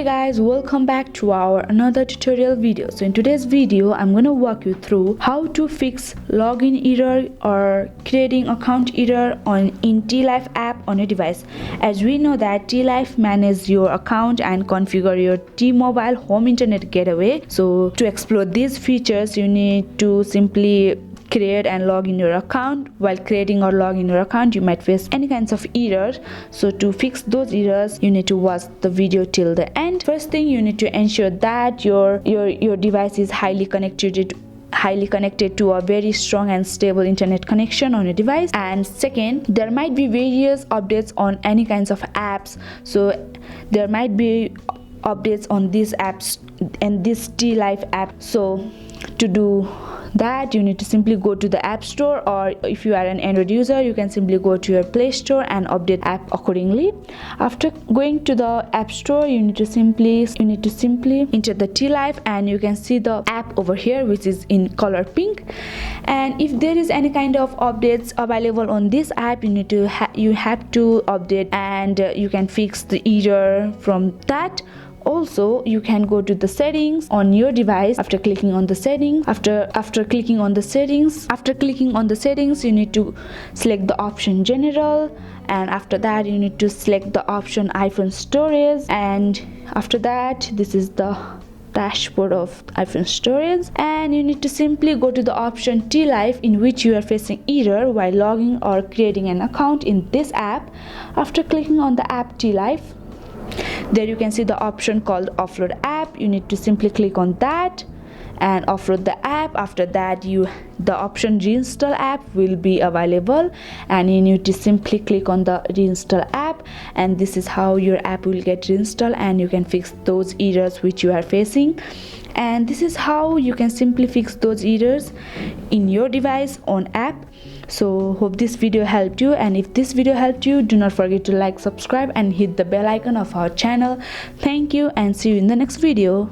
Hey guys, welcome back to our another tutorial video. So in today's video I'm gonna walk you through how to fix login error or creating account error in T-Life app on your device. As we know that T-Life manages your account and configure your T-Mobile home internet gateway. So to explore these features you need to simply create and log in your account. While creating or logging your account you might face any kinds of errors, so to fix those errors you need to watch the video till the end. First thing, you need to ensure that your device is highly connected to a very strong and stable internet connection on your device. And second, there might be various updates on any kinds of apps, so there might be updates on these apps and this T-Life app. So to do that you need to simply go to the App Store, or if you are an Android user you can simply go to your Play Store and update app accordingly. After going to the App Store you need to simply enter the T-Life, and you can see the app over here which is in color pink. And if there is any kind of updates available on this app you have to update, and you can fix the error from that. Also, you can go to the settings on your device. After clicking on the settings, you need to select the option general, and after that you need to select the option iPhone storage, and after that this is the dashboard of iPhone storage, and you need to simply go to the option T-Life in which you are facing error while logging or creating an account in this app. After clicking on the app T-Life, there you can see the option called offload app. You need to simply click on that and offload the app. After that the option reinstall app will be available, and you need to simply click on the reinstall app, and this is how your app will get reinstalled and you can fix those errors which you are facing. And this is how you can simply fix those errors in your device on app. So hope this video helped you, and if this video helped you, do not forget to like, subscribe and hit the bell icon of our channel. Thank you and see you in the next video.